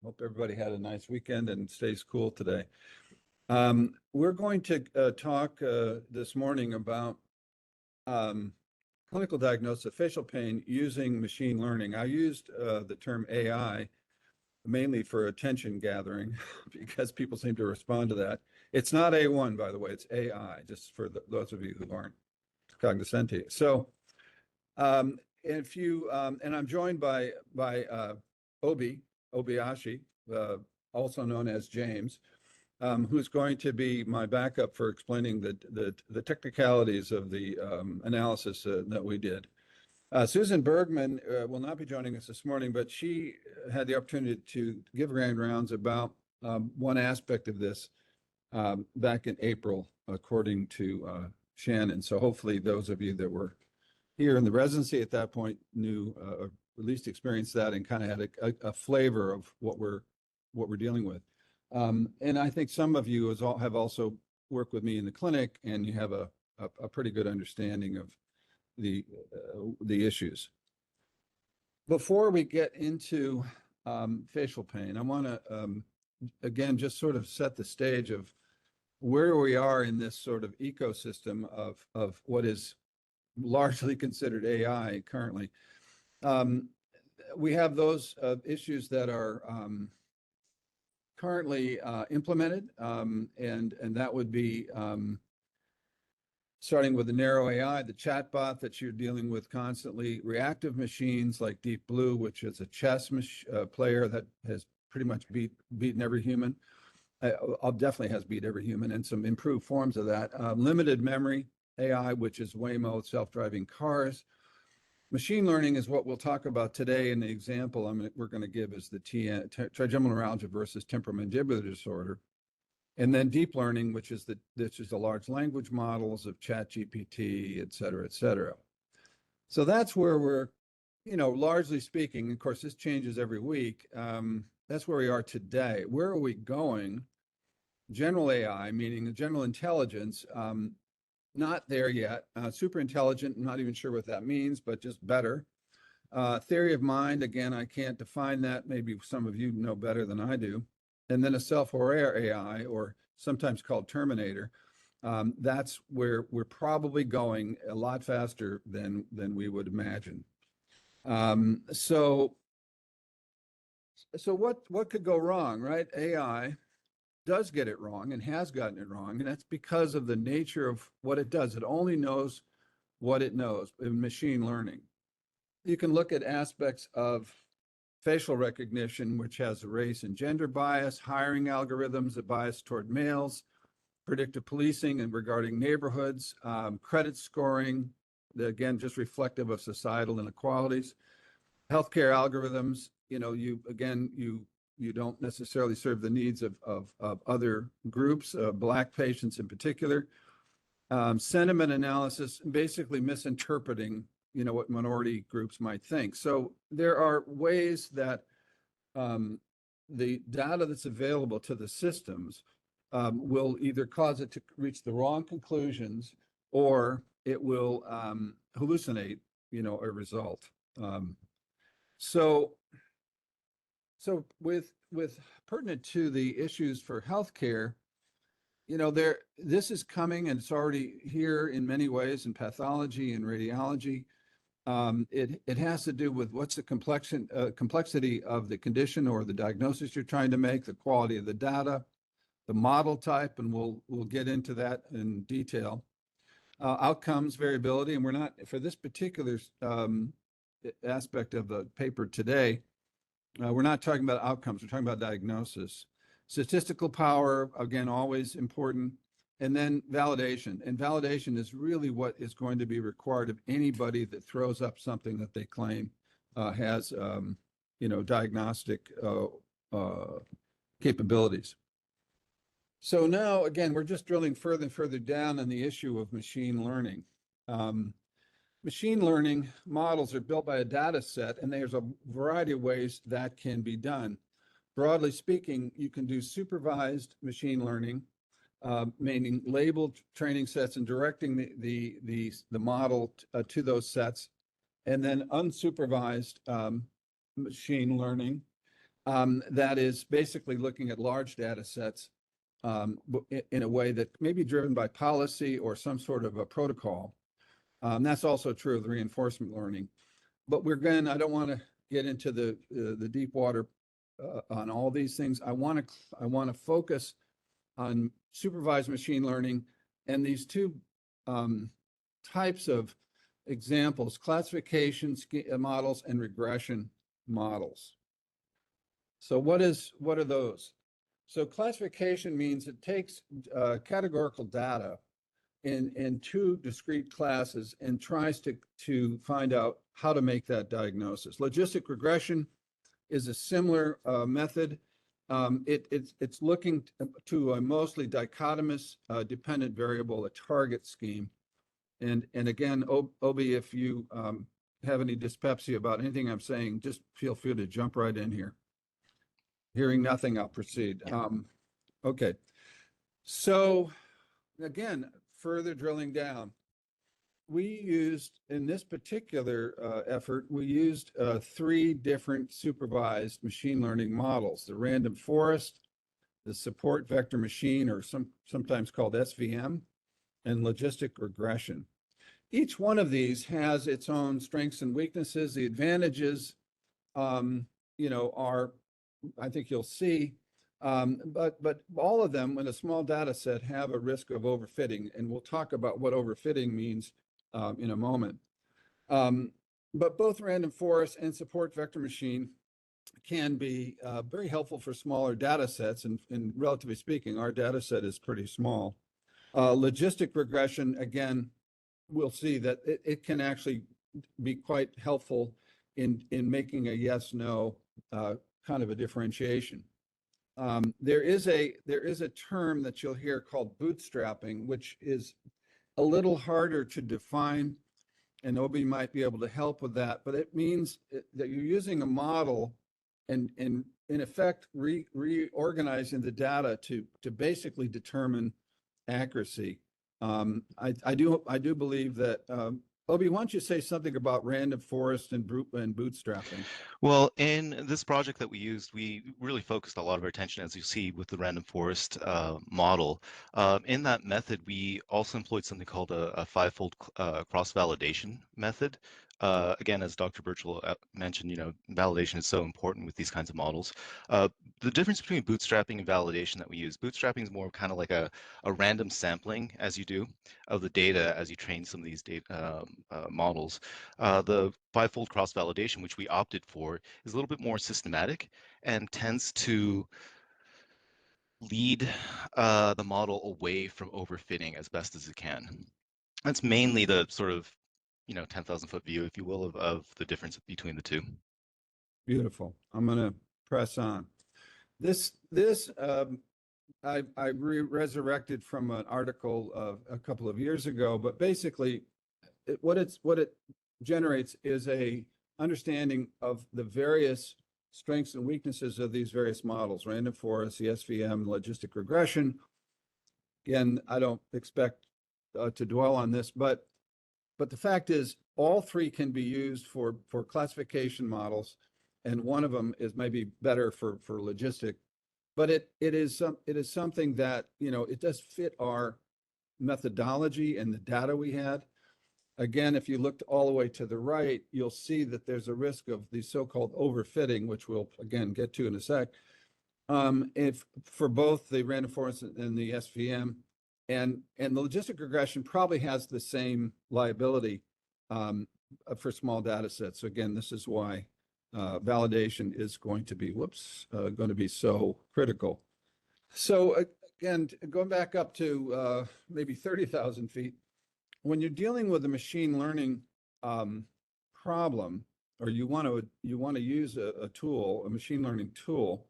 Hope everybody had a nice weekend and stays cool today. We're going to talk this morning about um, clinical diagnosis of facial pain using machine learning. I used the term AI mainly for attention gathering because people seem to respond to that. It's not A1, by the way, it's AI, just for those of you who aren't cognoscenti. So if you, and I'm joined by Obiashi, also known as James, who's going to be my backup for explaining the technicalities of the analysis that we did. Susan Bergman will not be joining us this morning, but she had the opportunity to give grand rounds about one aspect of this back in April, according to Shannon. So hopefully those of you that were here in the residency at that point knew, or at least experienced that and kind of had a flavor of what we're dealing with. And I think some of you have also worked with me in the clinic, and you have a pretty good understanding of the issues. Before we get into facial pain, I want to again just sort of set the stage of where we are in this sort of ecosystem of what is largely considered AI currently. We have those issues that are currently implemented, and that would be starting with the narrow AI, the chatbot that you're dealing with constantly, reactive machines like Deep Blue, which is a chess player that has pretty much beaten every human. Definitely has beat every human, and some improved forms of that. Limited memory AI, which is Waymo, self-driving cars. Machine learning is what we'll talk about today, and the example we're going to give is the trigeminal neuralgia versus temporomandibular disorder. And then deep learning, which is the large language models of ChatGPT, et cetera, et cetera. So that's where we're, largely speaking, of course, this changes every week. That's where we are today. Where are we going? General AI, meaning the general intelligence, not there yet. Super intelligent, not even sure what that means, but just better. Theory of mind, again, I can't define that. Maybe some of you know better than I do. And then a self-aware AI, or sometimes called Terminator. That's where we're probably going a lot faster than we would imagine. So what could go wrong, right? AI does get it wrong and has gotten it wrong, and that's because of the nature of what it does. It only knows what it knows in machine learning. You can look at aspects of facial recognition, which has a race and gender bias, hiring algorithms that bias toward males, predictive policing and regarding neighborhoods, credit scoring, again, just reflective of societal inequalities, healthcare algorithms. You don't necessarily serve the needs of other groups, Black patients in particular. Sentiment analysis, basically misinterpreting, what minority groups might think. So there are ways that the data that's available to the systems will either cause it to reach the wrong conclusions, or it will hallucinate, a result. So with pertinent to the issues for healthcare, this is coming, and it's already here in many ways in pathology and radiology. It has to do with what's the complexity of the condition or the diagnosis you're trying to make, the quality of the data, the model type, and we'll get into that in detail. Outcomes variability, and we're not, for this particular aspect of the paper today, we're not talking about outcomes, we're talking about diagnosis. Statistical power, again, always important. And then validation. And validation is really what is going to be required of anybody that throws up something that they claim has, diagnostic capabilities. So now, again, we're just drilling further and further down on the issue of machine learning. Machine learning models are built by a data set, and there's a variety of ways that can be done. Broadly speaking, you can do supervised machine learning, meaning labeled training sets and directing the model to those sets, and then unsupervised machine learning, that is basically looking at large data sets in a way that may be driven by policy or some sort of a protocol. That's also true of the reinforcement learning. But I don't want to get into the deep water on all these things. I want to focus on supervised machine learning and these two types of examples: classification models and regression models. So what are those? So classification means it takes categorical data in two discrete classes and tries to find out how to make that diagnosis. Logistic regression is a similar method. It's looking to a mostly dichotomous dependent variable, a target scheme. And again, Obi, if you have any dyspepsia about anything I'm saying, just feel free to jump right in here. Hearing nothing, I'll proceed. Okay. So again, further drilling down, we used, in this particular effort, we used three different supervised machine learning models: the random forest, the support vector machine, or sometimes called SVM, and logistic regression. Each one of these has its own strengths and weaknesses. The advantages, are, I think you'll see, but all of them, in a small data set, have a risk of overfitting, and we'll talk about what overfitting means in a moment. But both random forest and support vector machine can be very helpful for smaller data sets, and relatively speaking, our data set is pretty small. Logistic regression, again, we'll see that it can actually be quite helpful in making a yes/no kind of a differentiation. There is a term that you'll hear called bootstrapping, which is a little harder to define, and Obi might be able to help with that. But it means that you're using a model and in effect reorganizing the data to basically determine accuracy. I do believe that. Obi, why don't you say something about random forest and bootstrapping? Well, in this project that we used, we really focused a lot of our attention, as you see, with the random forest model. In that method, we also employed something called a five-fold cross-validation method. Again, as Dr. Birchall mentioned, validation is so important with these kinds of models. The difference between bootstrapping and validation that we use, bootstrapping is more kind of like a random sampling, as you do, of the data as you train some of these data models. The five-fold cross-validation, which we opted for, is a little bit more systematic and tends to lead the model away from overfitting as best as it can. That's mainly the sort of 10,000-foot view, if you will, of the difference between the two. Beautiful. I'm going to press on. This I resurrected from an article a couple of years ago, but basically what it generates is a understanding of the various strengths and weaknesses of these various models: random forest, the SVM, logistic regression. Again, I don't expect to dwell on this, but the fact is all three can be used for classification models, and one of them is maybe better for logistic. But it is something that, it does fit our methodology and the data we had. Again, if you looked all the way to the right, you'll see that there's a risk of the so-called overfitting, which we'll again get to in a sec. If for both the random forest and the SVM, and the logistic regression probably has the same liability for small data sets. So again, this is why validation is going to be so critical. So again, going back up to maybe 30,000 feet, when you're dealing with a machine learning problem, or you want to use a tool, a machine learning tool,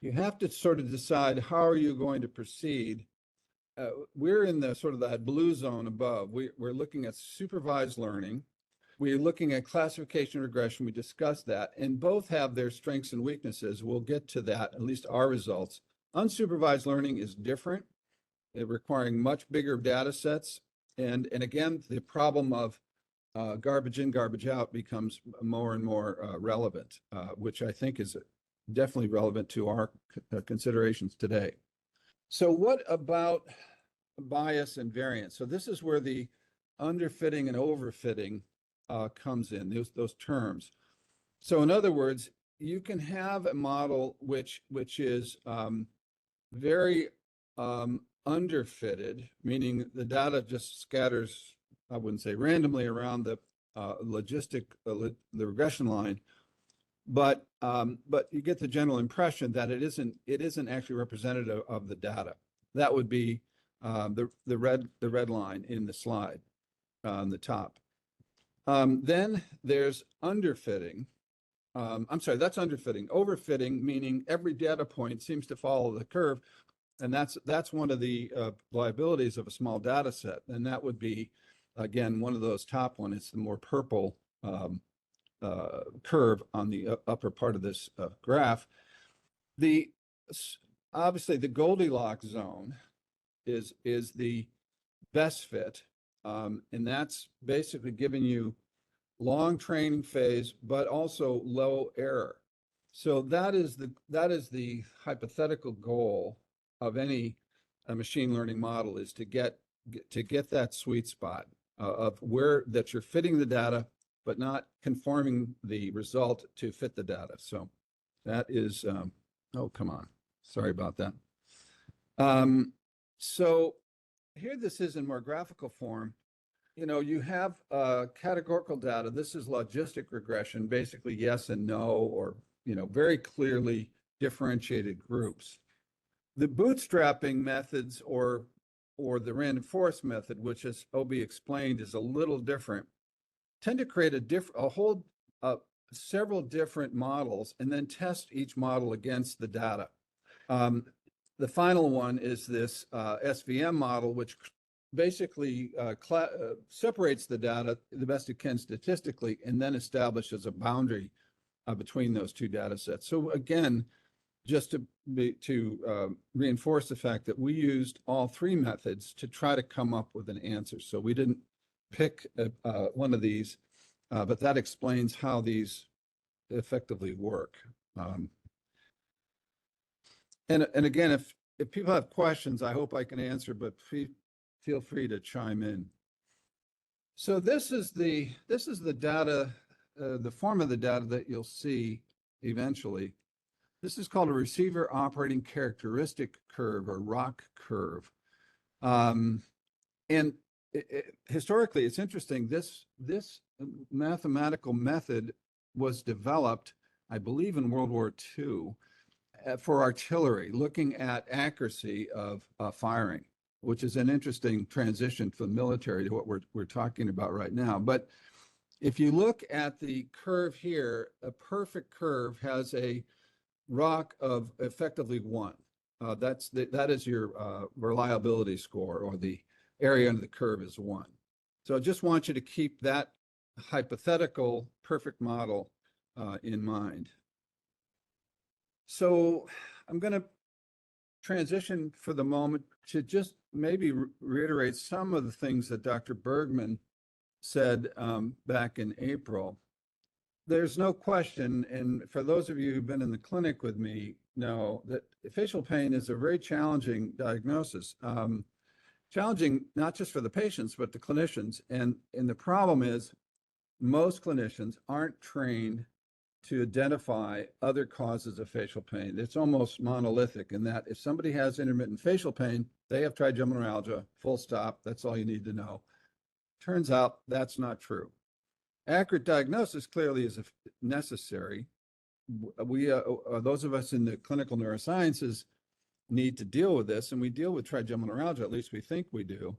you have to sort of decide how are you going to proceed. We're in the sort of that blue zone above. We're looking at supervised learning. We're looking at classification regression. We discussed that, and both have their strengths and weaknesses. We'll get to that, at least our results. Unsupervised learning is different, requiring much bigger data sets. And again, the problem of garbage in, garbage out becomes more and more relevant, which I think is definitely relevant to our considerations today. So what about bias and variance? So this is where the underfitting and overfitting comes in, those terms. So in other words, you can have a model which is very underfitted, meaning the data just scatters, I wouldn't say randomly around the the regression line, but you get the general impression that it isn't actually representative of the data. That would be the red line in the slide on the top. Then there's underfitting. I'm sorry, that's underfitting. Overfitting, meaning every data point seems to follow the curve, and that's one of the liabilities of a small data set, and that would be, again, one of those top one. It's the more purple curve on the upper part of this graph. Obviously the Goldilocks zone is the best fit, and that's basically giving you long training phase, but also low error. So that is the hypothetical goal of any machine learning model, is to get that sweet spot of where that you're fitting the data, but not conforming the result to fit the data. So that is, oh, come on. Sorry about that. So here this is in more graphical form. You know, you have categorical data. This is logistic regression, basically yes and no, or, you know, very clearly differentiated groups. The bootstrapping methods or the random forest method, which, as Obi explained, is a little different, tend to create several different models and then test each model against the data. The final one is this SVM model, which basically separates the data the best it can statistically, and then establishes a boundary between those two data sets. So again, just to reinforce the fact that we used all three methods to try to come up with an answer. So we didn't pick one of these, but that explains how these effectively work. And again, if people have questions, I hope I can answer, but feel free to chime in. So this is the data, the form of the data that you'll see eventually. This is called a receiver operating characteristic curve, or ROC curve. And historically, it's interesting, this mathematical method was developed, I believe, in World War II for artillery, looking at accuracy of firing, which is an interesting transition from the military to what we're talking about right now. But if you look at the curve here, a perfect curve has a ROC of effectively 1. That is your reliability score, or the area under the curve is 1. So I just want you to keep that hypothetical perfect model in mind. So I'm going to transition for the moment to just maybe reiterate some of the things that Dr. Bergman said back in April. There's no question, and for those of you who've been in the clinic with me know that facial pain is a very challenging diagnosis. Challenging not just for the patients, but the clinicians. And the problem is most clinicians aren't trained to identify other causes of facial pain. It's almost monolithic in that if somebody has intermittent facial pain, they have trigeminal neuralgia, full stop. That's all you need to know. Turns out that's not true. Accurate diagnosis clearly is necessary. We, those of us in the clinical neurosciences, need to deal with this, and we deal with trigeminal neuralgia, at least we think we do.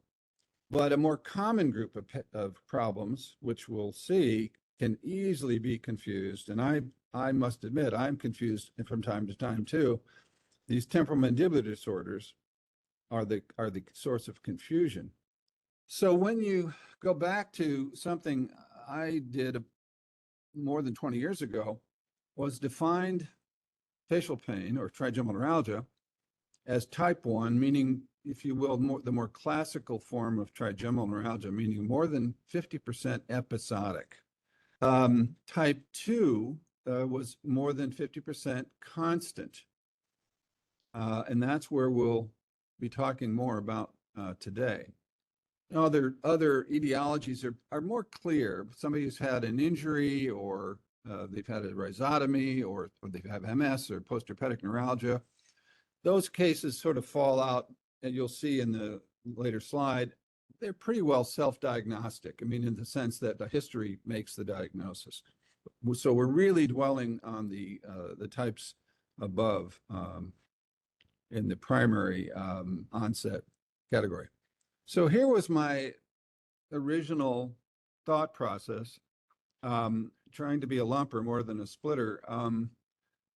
But a more common group of problems, which we'll see, can easily be confused. And I must admit, I'm confused from time to time too. These temporomandibular disorders are the source of confusion. So when you go back to something I did more than 20 years ago, was defined facial pain, or trigeminal neuralgia, as type 1, meaning, if you will, the more classical form of trigeminal neuralgia, meaning more than 50% episodic. Type 2 was more than 50% constant. And that's where we'll be talking more about today. Other etiologies are more clear. Somebody who's had an injury, or they've had a rhizotomy, or they have MS or postherpetic neuralgia. Those cases sort of fall out, and you'll see in the later slide, they're pretty well self-diagnostic. I mean, in the sense that the history makes the diagnosis. So we're really dwelling on the types above in the primary onset category. So here was my original thought process, trying to be a lumper more than a splitter.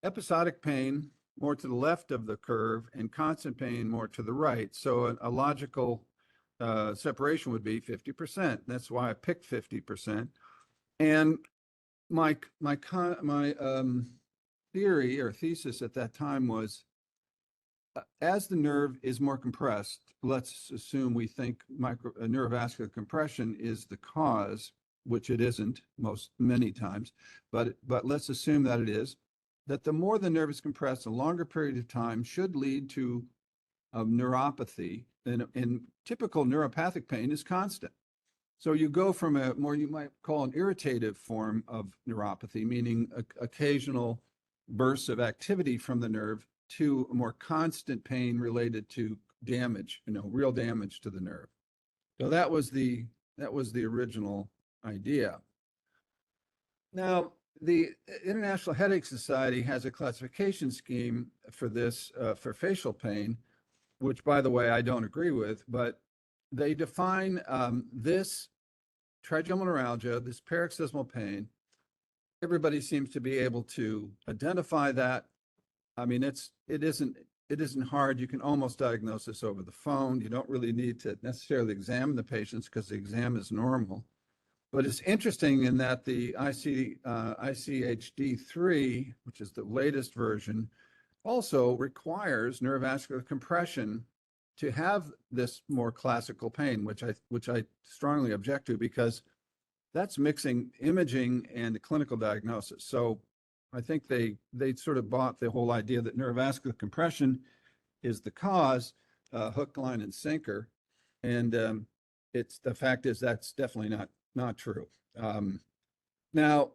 Episodic pain more to the left of the curve, and constant pain more to the right. So a logical separation would be 50%. That's why I picked 50%. And my theory or thesis at that time was, as the nerve is more compressed, let's assume we think neurovascular compression is the cause, which it isn't many times, but let's assume that it is, that the more the nerve is compressed, a longer period of time should lead to neuropathy, and typical neuropathic pain is constant. So you go from a more, you might call an irritative form of neuropathy, meaning occasional bursts of activity from the nerve, to a more constant pain related to damage, real damage to the nerve. So that was the original idea. Now, the International Headache Society has a classification scheme for this, for facial pain, which, by the way, I don't agree with, but they define this trigeminal neuralgia, this paroxysmal pain. Everybody seems to be able to identify that. I mean, it isn't hard. You can almost diagnose this over the phone. You don't really need to necessarily examine the patients because the exam is normal. But it's interesting in that the ICHD3, which is the latest version, also requires neurovascular compression to have this more classical pain, which I strongly object to, because that's mixing imaging and clinical diagnosis. So I think they sort of bought the whole idea that neurovascular compression is the cause, hook, line, and sinker. And the fact is that's definitely not true. Now,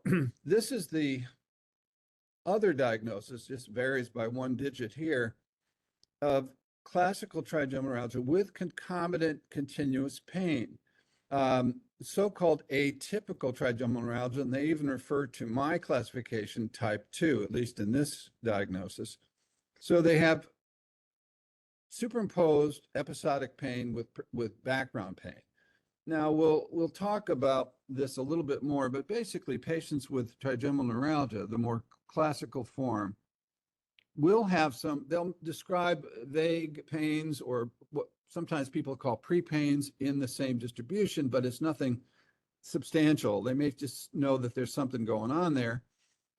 this is the other diagnosis, just varies by one digit here, of classical trigeminal neuralgia with concomitant continuous pain. So-called atypical trigeminal neuralgia, and they even refer to my classification type 2, at least in this diagnosis. So they have superimposed episodic pain with background pain. Now we'll talk about this a little bit more, but basically patients with trigeminal neuralgia, the more classical form, will have they'll describe vague pains, or what sometimes people call pre-pains, in the same distribution, but it's nothing substantial. They may just know that there's something going on there,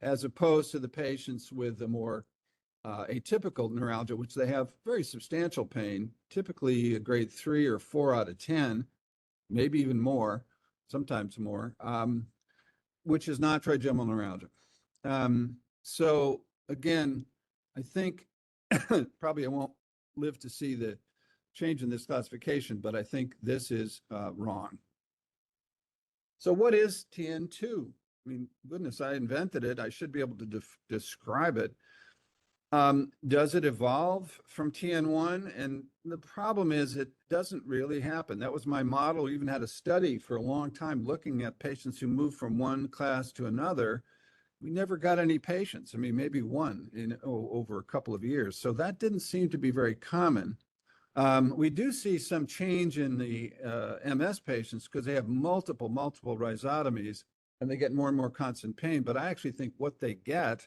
as opposed to the patients with the more atypical neuralgia, which they have very substantial pain, typically a grade 3 or 4 out of 10, maybe even more, sometimes more, which is not trigeminal neuralgia. So again, I think probably I won't live to see the change in this classification, but I think this is wrong. So what is TN2? I mean, goodness, I invented it. I should be able to describe it. Does it evolve from TN1? And the problem is it doesn't really happen. That was my model. We even had a study for a long time looking at patients who moved from one class to another. We never got any patients. I mean, maybe one over a couple of years. So that didn't seem to be very common. We do see some change in the MS patients because they have multiple rhizotomies, and they get more and more constant pain. But I actually think what they get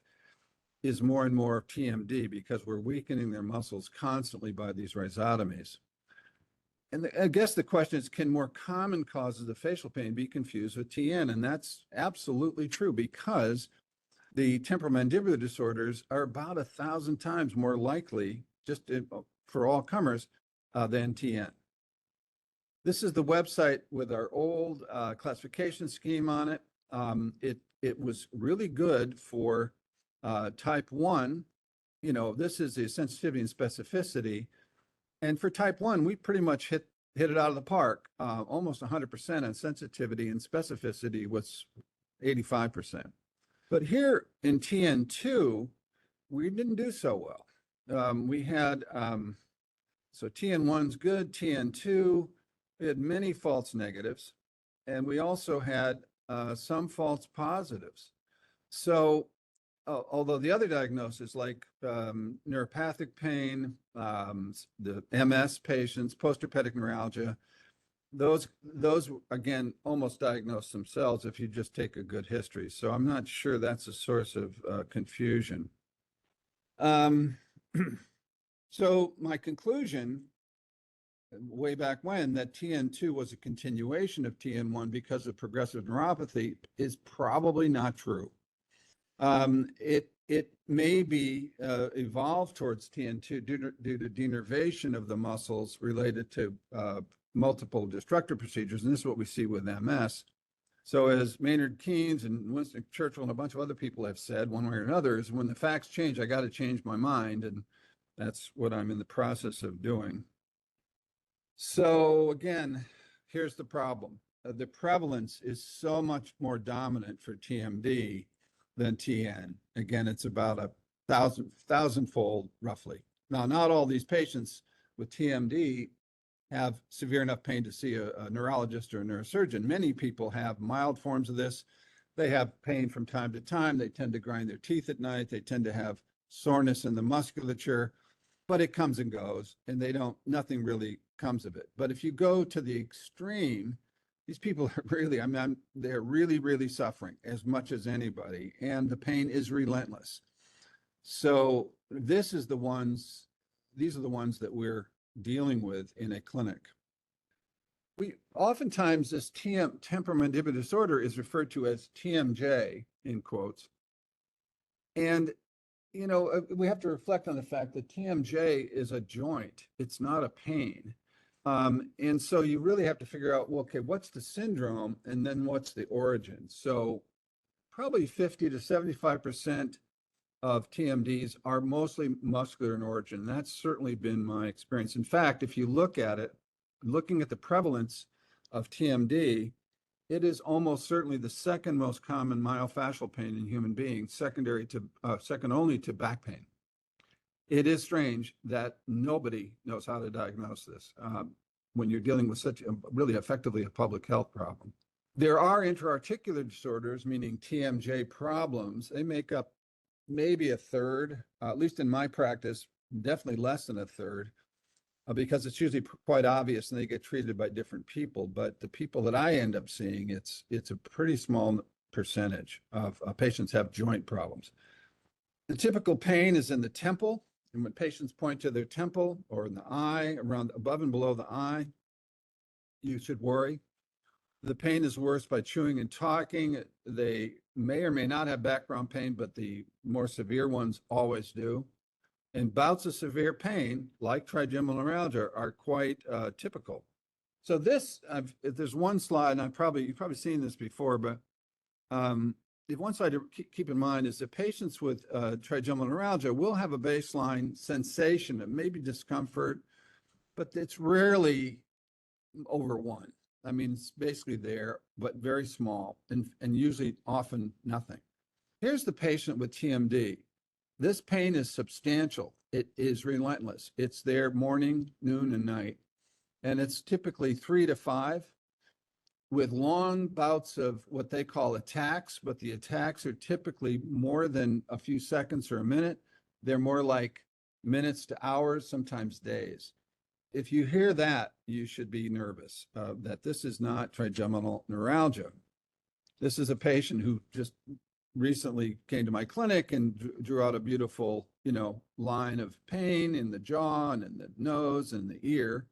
is more and more TMD, because we're weakening their muscles constantly by these rhizotomies. And I guess the question is, can more common causes of facial pain be confused with TN? And that's absolutely true, because the temporomandibular disorders are about 1,000 times more likely, for all comers, than TN. This is the website with our old classification scheme on it. It it was really good for type 1. This is the sensitivity and specificity. And for type 1, we pretty much hit it out of the park, almost 100% on sensitivity, and specificity was 85%. But here in TN2, we didn't do so well. We had, so TN1's good, TN2, we had many false negatives, and we also had some false positives. So although the other diagnoses like neuropathic pain, the MS patients, postherpetic neuralgia, those again almost diagnose themselves if you just take a good history. So I'm not sure that's a source of confusion. So my conclusion way back when, that TN2 was a continuation of TN1 because of progressive neuropathy, is probably not true. It may be evolved towards TN2 due to denervation of the muscles related to multiple destructive procedures, and this is what we see with MS. So as Maynard Keynes and Winston Churchill and a bunch of other people have said, one way or another, is when the facts change, I got to change my mind, and that's what I'm in the process of doing. So again, here's the problem. The prevalence is so much more dominant for TMD than TN. Again, it's about a thousandfold roughly. Now, not all these patients with TMD have severe enough pain to see a neurologist or a neurosurgeon. Many people have mild forms of this. They have pain from time to time. They tend to grind their teeth at night. They tend to have soreness in the musculature, but it comes and goes, and nothing really comes of it. But if you go to the extreme, these people are really, they're really, really suffering as much as anybody, and the pain is relentless. So these are the ones that we're dealing with in a clinic. Oftentimes this temporomandibular disorder is referred to as TMJ in quotes. And, we have to reflect on the fact that TMJ is a joint. It's not a pain. And so you really have to figure out, well, okay, what's the syndrome and then what's the origin? So probably 50 to 75% of TMDs are mostly muscular in origin. That's certainly been my experience. In fact, if you look at it, looking at the prevalence of TMD, it is almost certainly the second most common myofascial pain in human beings, second only to back pain. It is strange that nobody knows how to diagnose this when you're dealing with such really effectively a public health problem. There are intra-articular disorders, meaning TMJ problems. They make up maybe a third, at least in my practice, definitely less than a third, because it's usually quite obvious and they get treated by different people. But the people that I end up seeing, it's a pretty small percentage of patients have joint problems. The typical pain is in the temple, and when patients point to their temple or in the eye, around above and below the eye, you should worry. The pain is worse by chewing and talking. They may or may not have background pain, but the more severe ones always do. And bouts of severe pain, like trigeminal neuralgia, are quite typical. So this, if there's one slide, and you've probably seen this before, but the one slide to keep in mind is that patients with trigeminal neuralgia will have a baseline sensation of maybe discomfort, but it's rarely over 1. I mean, it's basically there, but very small, and usually often nothing. Here's the patient with TMD. This pain is substantial. It is relentless. It's there morning, noon, and night. And it's typically 3 to 5 with long bouts of what they call attacks, but the attacks are typically more than a few seconds or a minute. They're more like minutes to hours, sometimes days. If you hear that, you should be nervous that this is not trigeminal neuralgia. This is a patient who just recently came to my clinic and drew out a beautiful, line of pain in the jaw and in the nose and the ear,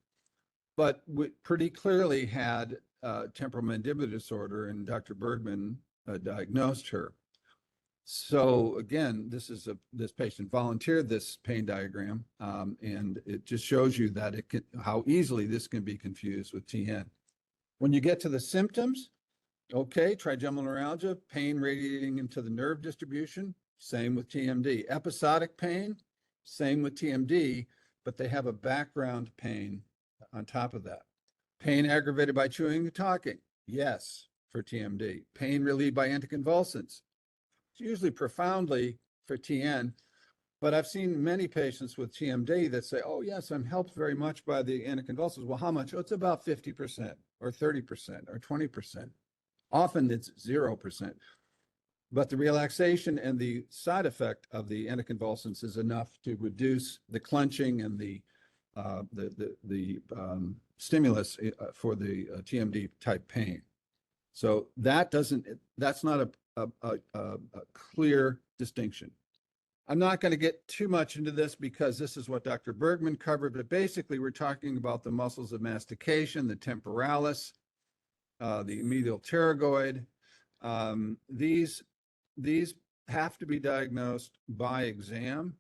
but we pretty clearly had temporomandibular disorder, and Dr. Bergman diagnosed her. So again, this patient volunteered this pain diagram, and it just shows you that how easily this can be confused with TN. When you get to the symptoms, Okay, trigeminal neuralgia, pain radiating into the nerve distribution, same with TMD. Episodic pain, same with TMD, but they have a background pain on top of that. Pain aggravated by chewing and talking, yes, for TMD. Pain relieved by anticonvulsants, it's usually profoundly for TN, but I've seen many patients with TMD that say, oh, yes, I'm helped very much by the anticonvulsants. Well, how much? Oh, it's about 50% or 30% or 20%. Often it's 0%. But the relaxation and the side effect of the anticonvulsants is enough to reduce the clenching and the stimulus for the TMD type pain. So that's not a clear distinction. I'm not going to get too much into this because this is what Dr. Bergman covered, but basically we're talking about the muscles of mastication, the temporalis, the medial pterygoid. These have to be diagnosed by exam.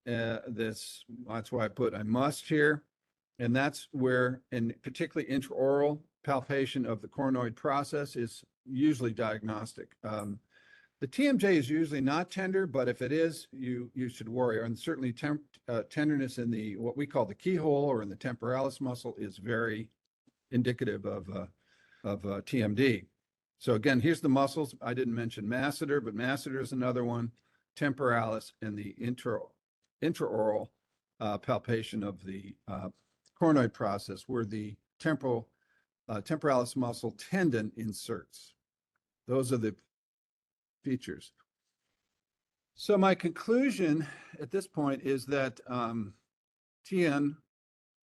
That's why I put a must here. And that's where, and particularly intraoral palpation of the coronoid process is usually diagnostic. The TMJ is usually not tender, but if it is, you should worry. And certainly tenderness in the what we call the keyhole or in the temporalis muscle is very indicative of TMD. So again, here's the muscles. I didn't mention masseter, but masseter is another one. Temporalis and the intraoral palpation of the coronoid process where the temporalis muscle tendon inserts. Those are the features. So my conclusion at this point is that TN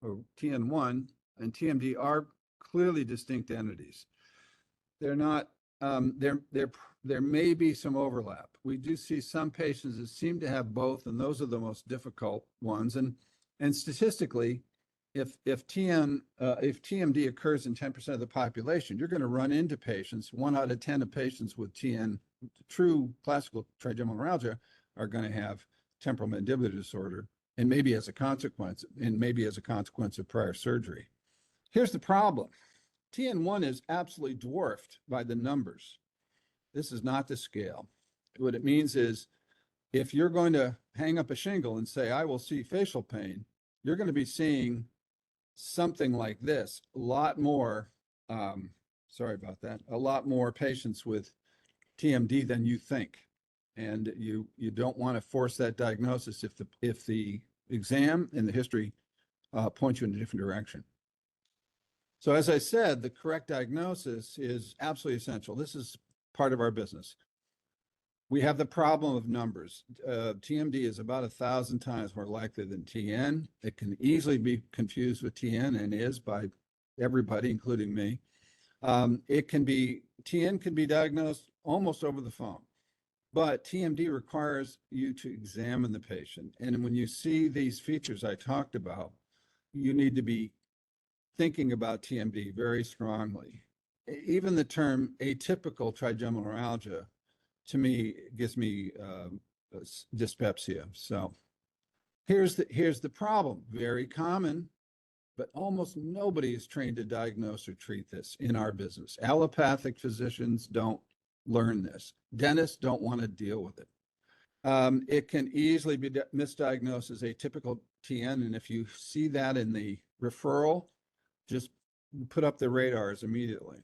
or TN1 and TMD are clearly distinct entities. They're not, there may be some overlap. We do see some patients that seem to have both, and those are the most difficult ones. And statistically, if TMD occurs in 10% of the population, you're going to run into patients, 1 out of 10 of patients with TN, true classical trigeminal neuralgia, are going to have temporal mandibular disorder, and maybe as a consequence of prior surgery. Here's the problem. TN1 is absolutely dwarfed by the numbers. This is not the scale. What it means is if you're going to hang up a shingle and say, I will see facial pain, you're going to be seeing something like this, a lot more, sorry about that, a lot more patients with TMD than you think. And you don't want to force that diagnosis if the exam and the history point you in a different direction. So as I said, the correct diagnosis is absolutely essential. This is part of our business. We have the problem of numbers. TMD is about 1,000 times more likely than TN. It can easily be confused with TN and is by everybody, including me. TN can be diagnosed almost over the phone, but TMD requires you to examine the patient. And when you see these features I talked about, you need to be thinking about TMD very strongly. Even the term atypical trigeminal neuralgia, to me, gives me dyspepsia. So here's the problem. Very common, but almost nobody is trained to diagnose or treat this in our business. Allopathic physicians don't learn this. Dentists don't want to deal with it. It can easily be misdiagnosed as atypical TN, and if you see that in the referral, just put up the radars immediately.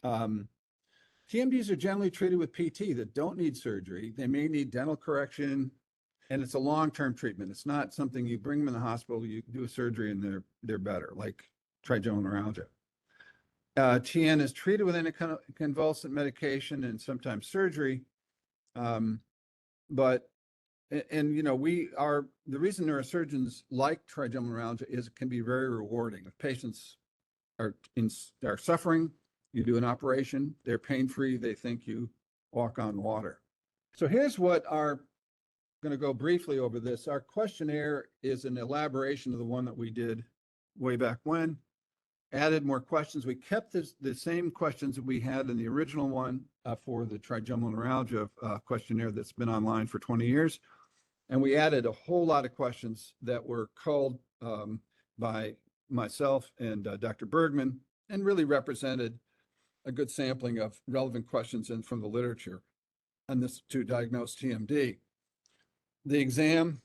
TMDs are generally treated with PT that don't need surgery. They may need dental correction, and it's a long-term treatment. It's not something you bring them in the hospital, you do a surgery, and they're better, like trigeminal neuralgia. TN is treated with anticonvulsant medication and sometimes surgery. But the reason neurosurgeons like trigeminal neuralgia is it can be very rewarding. If patients are suffering, you do an operation, they're pain-free, they think you walk on water. So here's what going to go briefly over this. Our questionnaire is an elaboration of the one that we did way back when, added more questions. We kept the same questions that we had in the original one for the trigeminal neuralgia questionnaire that's been online for 20 years. And we added a whole lot of questions that were culled by myself and Dr. Bergman and really represented a good sampling of relevant questions in from the literature on this to diagnose TMD. The exam,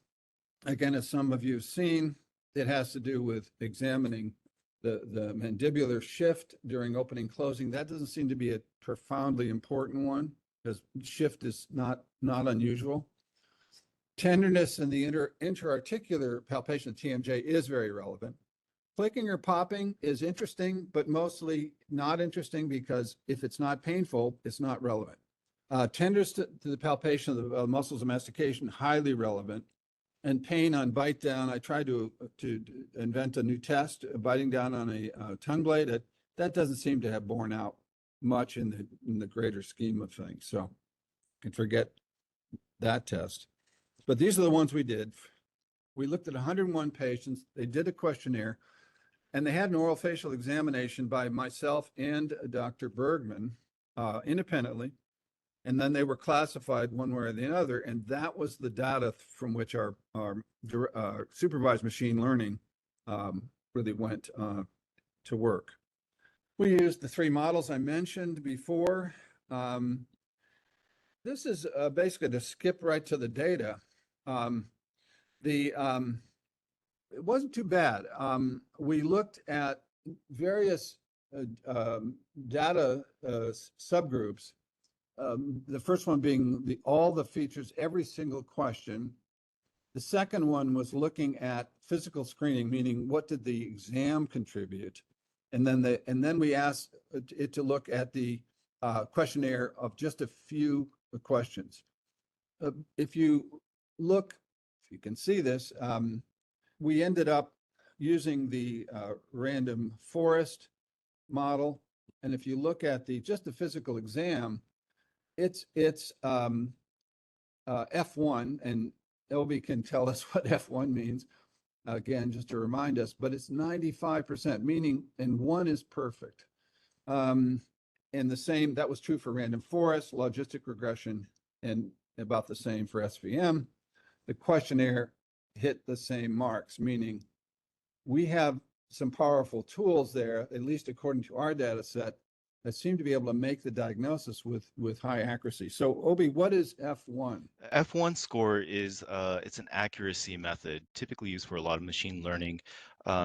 again, as some of you have seen, it has to do with examining the mandibular shift during opening closing. That doesn't seem to be a profoundly important one because shift is not unusual. Tenderness in the interarticular palpation of TMJ is very relevant. Clicking or popping is interesting, but mostly not interesting because if it's not painful, it's not relevant. Tenderness to the palpation of the muscles of mastication, highly relevant. And pain on bite down, I tried to invent a new test, biting down on a tongue blade. That doesn't seem to have borne out much in the greater scheme of things. So you can forget that test. But these are the ones we did. We looked at 101 patients. They did a questionnaire, and they had an oral facial examination by myself and Dr. Bergman independently. And then they were classified one way or the other. And that was the data from which our supervised machine learning really went to work. We used the 3 models I mentioned before. This is basically to skip right to the data. It wasn't too bad. We looked at various data subgroups. The first one being all the features, every single question. The second one was looking at physical screening, meaning what did the exam contribute? And then we asked it to look at the questionnaire of just a few questions. If you can see this, we ended up using the random forest model. And if you look at just the physical exam, it's F1, and Elby can tell us what F1 means, again, just to remind us, but it's 95%, meaning, and 1 is perfect. And the same, that was true for random forest, logistic regression, and about the same for SVM. The questionnaire hit the same marks, meaning we have some powerful tools there, at least according to our data set, that seem to be able to make the diagnosis with high accuracy. So Obi, what is F1? F1 score is it's an accuracy method typically used for a lot of machine learning,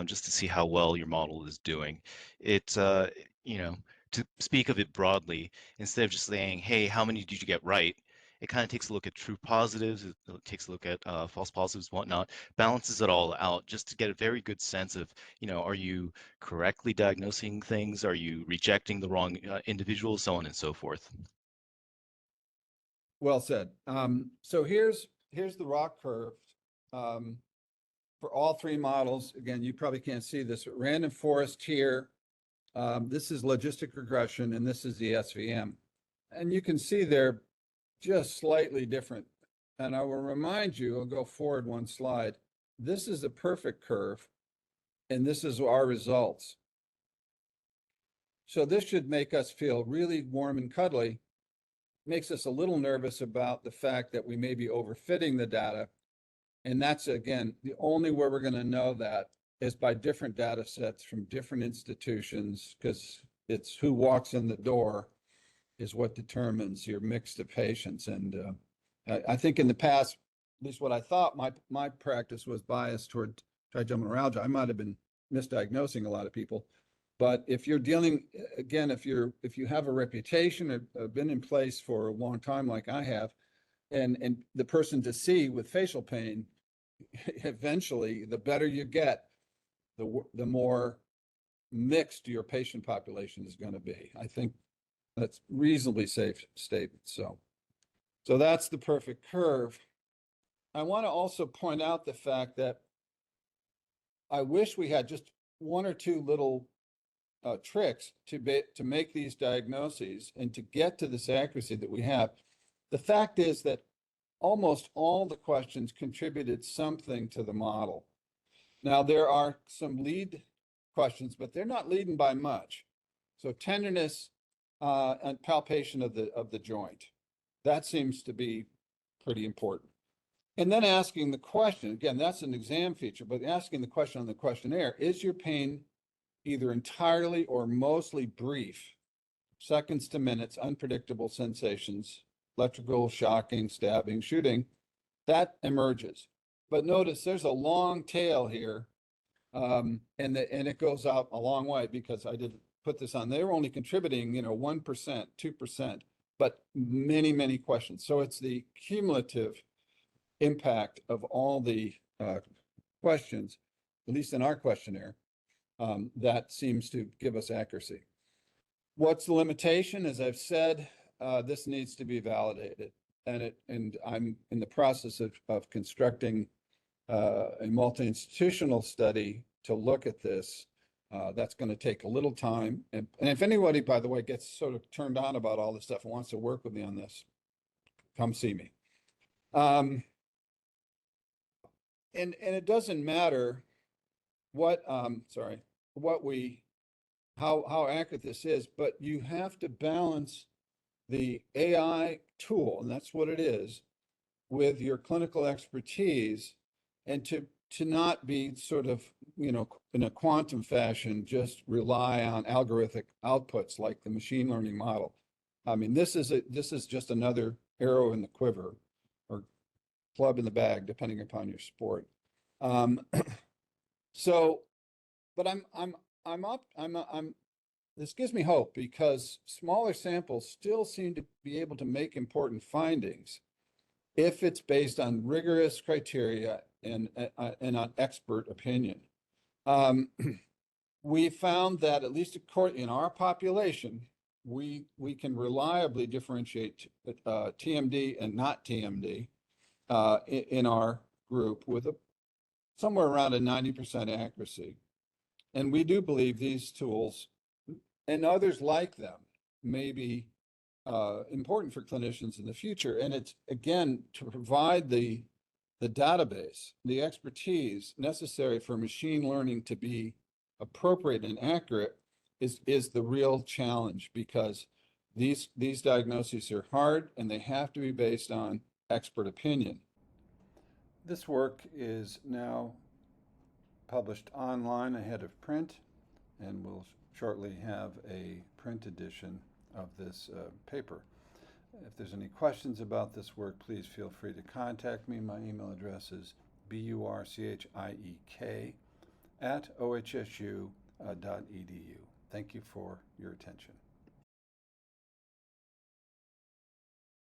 just to see how well your model is doing. It's to speak of it broadly, instead of just saying, hey, how many did you get right? It kind of takes a look at true positives, it takes a look at false positives, whatnot, balances it all out just to get a very good sense of, are you correctly diagnosing things? Are you rejecting the wrong individuals, so on and so forth. Well said. So here's the ROC curve for all 3 models. Again, you probably can't see this, but random forest here. This is logistic regression, and this is the SVM. And you can see they're just slightly different. And I will remind you, I'll go forward 1 slide. This is a perfect curve, and this is our results. So this should make us feel really warm and cuddly. Makes us a little nervous about the fact that we may be overfitting the data. And that's, again, the only way we're going to know that is by different data sets from different institutions, because it's who walks in the door is what determines your mix of patients. And I think in the past, at least what I thought, my practice was biased toward trigeminal neuralgia. I might have been misdiagnosing a lot of people. But if you're dealing, again, if you have a reputation, been in place for a long time like I have, and the person to see with facial pain, eventually, the better you get, the more mixed your patient population is going to be. I think that's reasonably safe statement. So that's the perfect curve. I want to also point out the fact that I wish we had just 1 or 2 little tricks to make these diagnoses and to get to this accuracy that we have. The fact is that almost all the questions contributed something to the model. Now, there are some lead questions, but they're not leading by much. So tenderness and palpation of the joint, that seems to be pretty important. And then asking the question, again, that's an exam feature, but asking the question on the questionnaire, is your pain either entirely or mostly brief? seconds to minutes, unpredictable sensations, electrical, shocking, stabbing, shooting, that emerges. But notice there's a long tail here, and it goes out a long way because I didn't put this on. They were only contributing, 1%, 2%, but many, many questions. So it's the cumulative impact of all the questions, at least in our questionnaire, that seems to give us accuracy. What's the limitation? As I've said, this needs to be validated. And I'm in the process of constructing a multi-institutional study to look at this. That's going to take a little time. And if anybody, by the way, gets sort of turned on about all this stuff and wants to work with me on this, come see me. And it doesn't matter what, how accurate this is, but you have to balance the AI tool, and that's what it is, with your clinical expertise, and to not be sort of, in a quantum fashion, just rely on algorithmic outputs like the machine learning model. I mean, this is just another arrow in the quiver or club in the bag, depending upon your sport. So, but this gives me hope because smaller samples still seem to be able to make important findings if it's based on rigorous criteria and on expert opinion. We found that at least in our population, we can reliably differentiate TMD and not TMD in our group with somewhere around a 90% accuracy. And we do believe these tools and others like them may be important for clinicians in the future. And it's, again, to provide the database, the expertise necessary for machine learning to be appropriate and accurate is the real challenge, because these diagnoses are hard and they have to be based on expert opinion. This work is now published online ahead of print, and we'll shortly have a print edition of this paper. If there's any questions about this work, please feel free to contact me. My email address is burchiek@ohsu.edu. Thank you for your attention.